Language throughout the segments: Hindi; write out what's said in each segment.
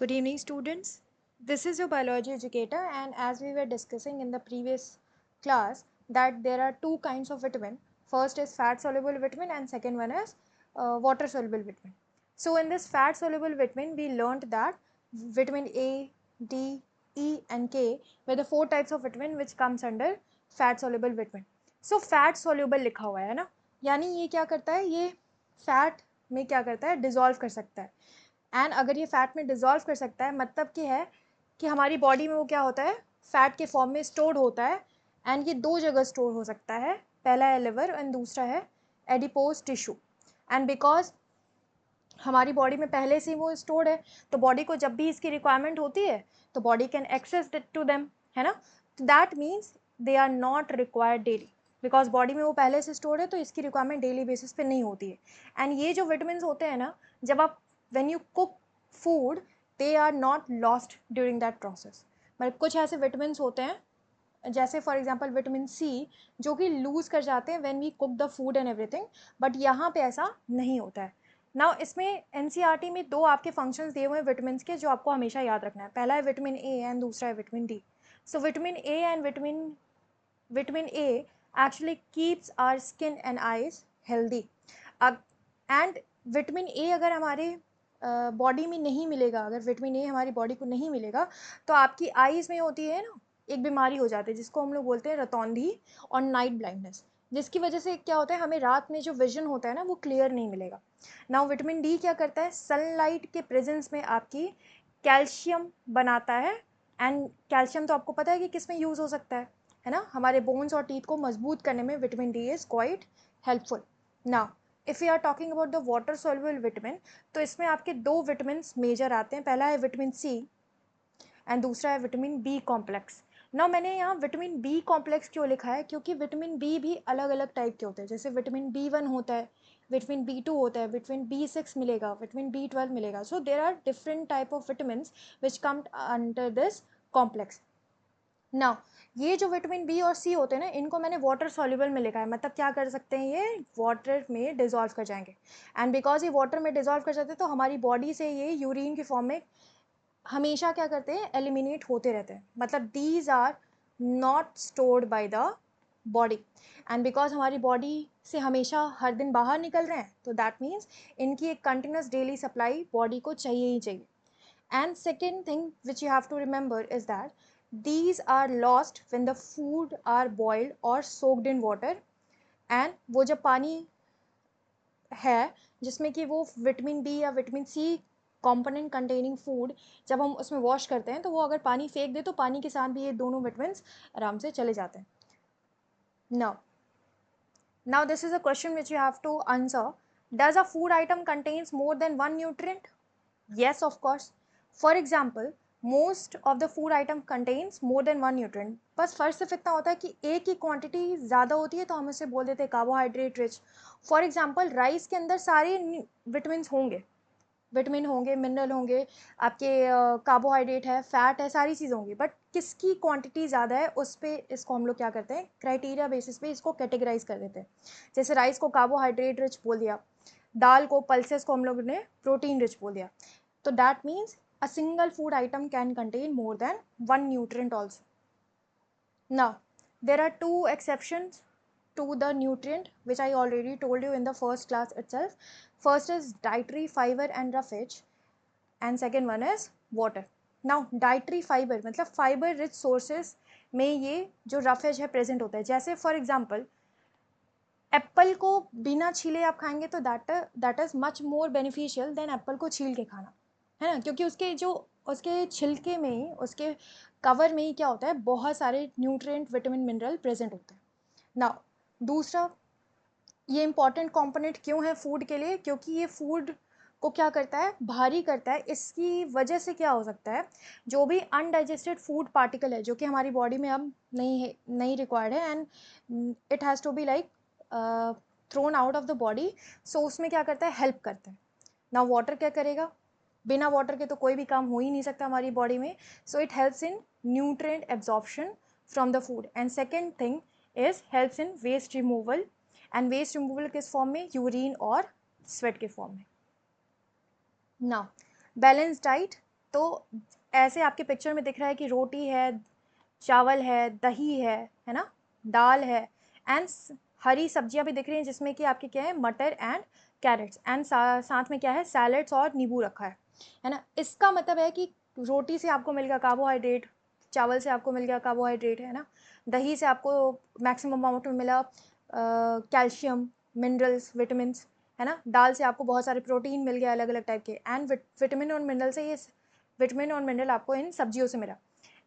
Good evening, students. This is your biology educator, and as we were discussing in the previous class, that there are two kinds of vitamin. First is fat soluble vitamin, and second one is water soluble vitamin. So, in this fat soluble vitamin, we learned that vitamin A, D, E, and K were the four types of vitamin which comes under fat soluble vitamin. So, fat soluble लिखा हुआ है ना, यानी ये क्या करता है, ये फैट में क्या करता है, डिजोल्व कर सकता है. एंड अगर ये फैट में डिजोल्व कर सकता है, मतलब कि है कि हमारी बॉडी में वो क्या होता है, फैट के फॉर्म में स्टोर्ड होता है. एंड ये दो जगह स्टोर हो सकता है, पहला है लिवर एंड दूसरा है एडिपोज टिश्यू. एंड बिकॉज हमारी बॉडी में पहले से ही वो स्टोर्ड है, तो बॉडी को जब भी इसकी रिक्वायरमेंट होती है तो body can access to them, है ना. That means they are not required daily, because body में वो पहले से स्टोर्ड है, तो इसकी रिक्वायरमेंट डेली बेसिस पे नहीं होती है. एंड ये जो विटामिन होते हैं ना, जब आप when you cook food, they are not lost during that process. मतलब कुछ ऐसे विटामिन होते हैं, जैसे फॉर एग्जाम्पल विटामिन सी, जो कि लूज कर जाते हैं when we cook the food and everything, but यहाँ पे ऐसा नहीं होता है. नाउ इसमें एनसीईआरटी में दो आपके फंक्शंस दिए हुए हैं विटामिन के, जो आपको हमेशा याद रखना है. पहला है विटामिन ए एंड दूसरा है vitamin D. So vitamin A and vitamin A actually keeps our skin and eyes healthy. And vitamin A अगर हमारे बॉडी में नहीं मिलेगा, अगर विटामिन ए हमारी बॉडी को नहीं मिलेगा, तो आपकी आईज में होती है ना एक बीमारी हो जाती है जिसको हम लोग बोलते हैं रतौंधी और नाइट ब्लाइंडनेस, जिसकी वजह से क्या होता है, हमें रात में जो विजन होता है ना वो क्लियर नहीं मिलेगा. नाउ विटामिन डी क्या करता है, सनलाइट के प्रेजेंस में आपकी कैल्शियम बनाता है. एंड कैल्शियम तो आपको पता है कि किस में यूज़ हो सकता है ना, हमारे बोन्स और टीथ को मजबूत करने में vitamin D is quite helpful. Now if you are talking about the water soluble vitamin, तो इसमें आपके दो विटामिन मेजर आते हैं. पहला है विटामिन सी एंड दूसरा है विटामिन बी कॉम्प्लेक्स. ना मैंने यहाँ विटामिन बी कॉम्प्लेक्स क्यों लिखा है, क्योंकि विटामिन बी भी अलग अलग टाइप के होते हैं. जैसे विटामिन बी वन होता है, विटामिन बी टू होता है, विटामिन बी सिक्स मिलेगा, विटामिन बी 12 मिलेगा. So there are different type of vitamin which come under this complex. Now ये जो विटामिन बी और सी होते हैं ना, इनको मैंने वाटर सॉल्युबल में लिखा है, मतलब क्या कर सकते हैं, ये वाटर में डिजोल्व कर जाएंगे. एंड बिकॉज ये वाटर में डिजोल्व कर जाते हैं, तो हमारी बॉडी से ये यूरिन की फॉर्म में हमेशा क्या करते हैं, एलिमिनेट होते रहते हैं. मतलब these are not stored by the body. And because हमारी बॉडी से हमेशा हर दिन बाहर निकल रहे हैं, तो दैट मीन्स इनकी एक कंटिन्यूस डेली सप्लाई बॉडी को चाहिए ही चाहिए. And second thing which you have to remember is that these are lost when the food are boiled or soaked in water. And वो जब पानी है जिसमें कि वो विटामिन बी या vitamin C component containing food जब हम उसमें वॉश करते हैं, तो वो अगर पानी फेंक दे तो पानी के साथ भी ये दोनों विटामिन आराम से चले जाते हैं. Now this is a question which you have to answer. Does a food item contains more than one nutrient? Yes, of course. For example, most of the food item contains more than one nutrient. बस फर्क सिर्फ इतना होता है कि एक की क्वांटिटी ज़्यादा होती है तो हम उसे बोल देते हैं carbohydrate rich. For example rice के अंदर सारे विटामिन होंगे, विटामिन होंगे, मिनरल होंगे, आपके कार्बोहाइड्रेट है, फैट है, सारी चीज़ें होंगी, बट किसकी क्वांटिटी ज़्यादा है उस पर इसको हम लोग क्या करते हैं, क्राइटेरिया बेसिस पे इसको कैटेगराइज कर देते हैं. जैसे राइस को कार्बोहाइड्रेट रिच बोल दिया, दाल को, पल्सेस को हम लोग ने प्रोटीन रिच बोल दिया. तो that means a single food item can contain more than one nutrient also. Now there are two exceptions to the nutrient which I already told you in the first class itself. First is dietary fiber and roughage, and second one is water. Now dietary fiber मतलब fiber rich sources में ये जो roughage है present होता है. जैसे for example एप्पल को बिना छीले आप खाएंगे तो that is much more beneficial than apple को छील के खाना, है ना, क्योंकि उसके छिलके में ही, उसके कवर में ही क्या होता है, बहुत सारे न्यूट्रिएंट, विटामिन, मिनरल प्रेजेंट होते हैं. नाउ दूसरा, ये इंपॉर्टेंट कंपोनेंट क्यों है फूड के लिए, क्योंकि ये फूड को क्या करता है, भारी करता है. इसकी वजह से क्या हो सकता है, जो भी अनडाइजेस्टेड फूड पार्टिकल है जो कि हमारी बॉडी में अब नहीं रिक्वायर्ड है, and it has to be like thrown out of the body, so उसमें क्या करता है, हेल्प करता है. ना वाटर क्या करेगा, बिना वाटर के तो कोई भी काम हो ही नहीं सकता हमारी बॉडी में. So it helps in nutrient absorption from the food. And second thing is helps in waste removal. And waste removal किस फॉर्म में, यूरिन और स्वेट के फॉर्म में. नाउ बैलेंस डाइट तो ऐसे आपके पिक्चर में दिख रहा है कि रोटी है, चावल है, दही है ना, दाल है, एंड हरी सब्जियां भी दिख रही हैं जिसमें कि आपके क्या है, मटर एंड कैरेट्स, एंड साथ में क्या है, सैलड्स और नींबू रखा है ना। इसका मतलब है कि रोटी से आपको मिल गया कार्बोहाइड्रेट, चावल से आपको मिल गया कार्बोहाइड्रेट, है ना, दही से आपको मैक्सिमम अमाउंट में मिला कैल्शियम, मिनरल्स, विटामिन, है ना, दाल से आपको बहुत सारे प्रोटीन मिल गया अलग अलग टाइप के, एंड विटामिन और मिनरल से ये विटामिन और मिनरल आपको इन सब्जियों से मिला,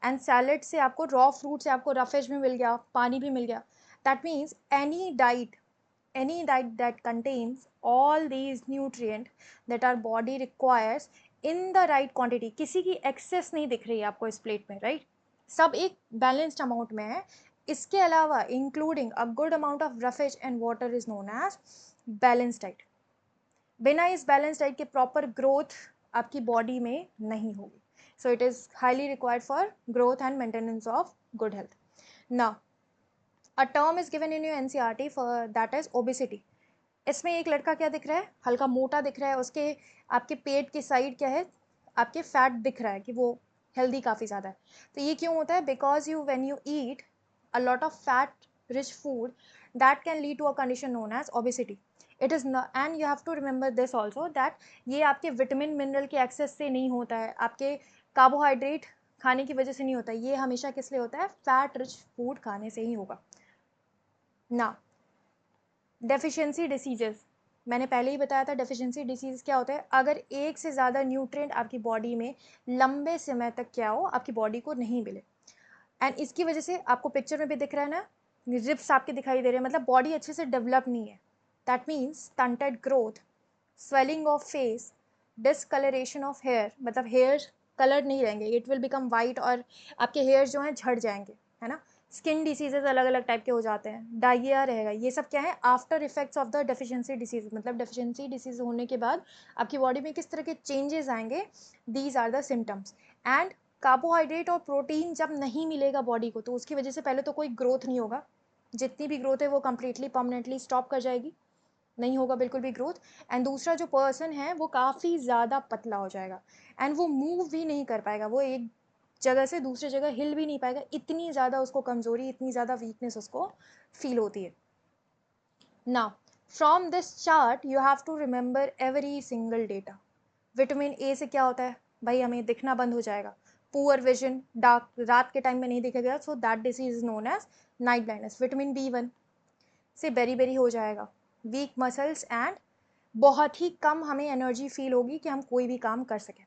एंड सैलड से आपको रॉ फ्रूट से आपको रफेज भी मिल गया, पानी भी मिल गया। That means any diet that contains all these nutrient that our body requires in the right quantity, किसी की एक्सेस नहीं दिख रही है आपको इस प्लेट में, राइट, सब एक बैलेंस्ड अमाउंट में है। इसके अलावा including a good amount of roughage and water is known as balance diet. बिना इस बैलेंस डाइट के प्रॉपर ग्रोथ आपकी बॉडी में नहीं होगी, so it is highly required for growth and maintenance of good health. Now a term is given in your NCERT for that is obesity. इसमें एक लड़का क्या दिख रहा है, हल्का मोटा दिख रहा है, उसके आपके पेट की साइड क्या है, आपके फैट दिख रहा है कि वो हेल्दी काफ़ी ज़्यादा है। तो ये क्यों होता है, because you when you eat a lot of fat rich food that can lead to a condition known as obesity. It is and you have to remember this also that ये आपके विटामिन मिनरल के एक्सेस से नहीं होता है, आपके कार्बोहाइड्रेट खाने की वजह से नहीं होता है, ये हमेशा किस लिए होता है, फैट रिच फूड खाने से ही होगा ना। डेफिशिएंसी डिसीजेस, मैंने पहले ही बताया था डेफिशिएंसी डिसीज क्या होता है, अगर एक से ज़्यादा न्यूट्रिएंट आपकी बॉडी में लंबे समय तक क्या हो, आपकी बॉडी को नहीं मिले, एंड इसकी वजह से आपको पिक्चर में भी दिख रहा है ना, रिब्स आपके दिखाई दे रहे हैं, मतलब बॉडी अच्छे से डेवलप नहीं है। That means stunted growth, swelling of face, discoloration of hair, मतलब हेयर कलर नहीं रहेंगे, इट विल बिकम वाइट, और आपके हेयर जो हैं झड़ जाएंगे, है ना, स्किन डिसीजेज अलग अलग टाइप के हो जाते हैं, डायरिया रहेगा, ये सब क्या है, after effects of the deficiency disease, मतलब डेफिशिएंसी डिसीज होने के बाद आपकी बॉडी में किस तरह के चेंजेस आएंगे, these are the symptoms. And carbohydrate और प्रोटीन जब नहीं मिलेगा बॉडी को, तो उसकी वजह से पहले तो कोई ग्रोथ नहीं होगा, जितनी भी ग्रोथ है वो कंप्लीटली परमानेंटली स्टॉप कर जाएगी, नहीं होगा बिल्कुल भी ग्रोथ। एंड दूसरा जो पर्सन है वो काफ़ी ज़्यादा पतला हो जाएगा, एंड वो मूव भी नहीं कर पाएगा, वो एक जगह से दूसरी जगह हिल भी नहीं पाएगा, इतनी ज़्यादा उसको कमज़ोरी, इतनी ज़्यादा वीकनेस उसको फील होती है ना। From this chart you have to remember every single data. Vitamin A से क्या होता है भाई, हमें दिखना बंद हो जाएगा, पुअर विजन, डार्क, रात के टाइम में नहीं दिखेगा, so that disease is known as night blindness. Vitamin B1 से बेरी बेरी हो जाएगा, वीक मसल्स, एंड बहुत ही कम हमें एनर्जी फील होगी कि हम कोई भी काम कर सकें।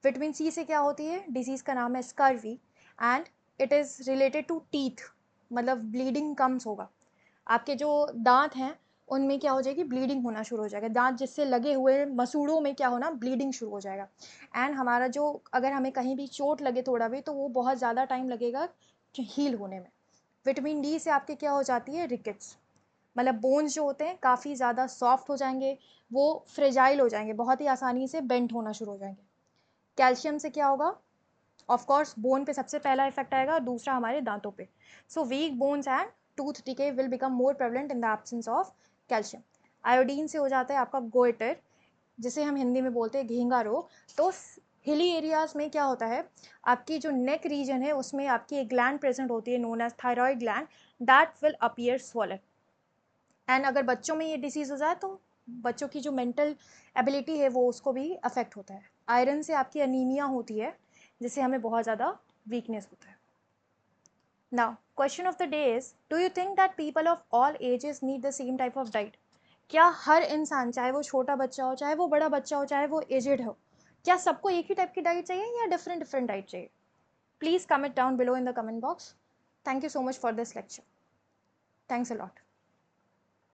विटामिन सी से क्या होती है, डिजीज़ का नाम है scurvy, and it is related to teeth, मतलब ब्लीडिंग कम्स होगा, आपके जो दांत हैं उनमें क्या हो जाएगी, ब्लीडिंग होना शुरू हो जाएगा, दांत जिससे लगे हुए मसूड़ों में क्या होना, ब्लीडिंग शुरू हो जाएगा। एंड हमारा जो, अगर हमें कहीं भी चोट लगे थोड़ा भी, तो वो बहुत ज़्यादा टाइम लगेगा हील होने में। विटामिन डी से आपके क्या हो जाती है, रिकेट्स, मतलब बोन्स जो होते हैं काफ़ी ज़्यादा सॉफ्ट हो जाएंगे, वो फ्रेजाइल हो जाएंगे, बहुत ही आसानी से बेंट होना शुरू हो जाएंगे। कैल्शियम से क्या होगा, ऑफ कोर्स बोन पे सबसे पहला इफेक्ट आएगा, और दूसरा हमारे दांतों पे, so weak bones and tooth decay will become more prevalent in the absence of calcium. Iodine से हो जाता है आपका गोइटर, जिसे हम हिंदी में बोलते हैं घेंगा रोग। तो हिली एरियाज में क्या होता है, आपकी जो नेक रीजन है उसमें आपकी एक ग्लैंड प्रेजेंट होती है known as thyroid gland, that will appear swollen. एंड अगर बच्चों में ये डिसीज़ हो जाए तो बच्चों की जो मेंटल एबिलिटी है वो उसको भी अफेक्ट होता है। आयरन से आपकी अनीमिया होती है, जिससे हमें बहुत ज़्यादा वीकनेस होता है। Now question of the day is, do you think that people of all ages need the same type of diet? क्या हर इंसान, चाहे वो छोटा बच्चा हो, चाहे वो बड़ा बच्चा हो, चाहे वो एजेड हो, क्या सबको एक ही टाइप की डाइट चाहिए या डिफरेंट डिफरेंट डाइट चाहिए? Please comment down below in the comment box. Thank you so much for this lecture. Thanks a lot.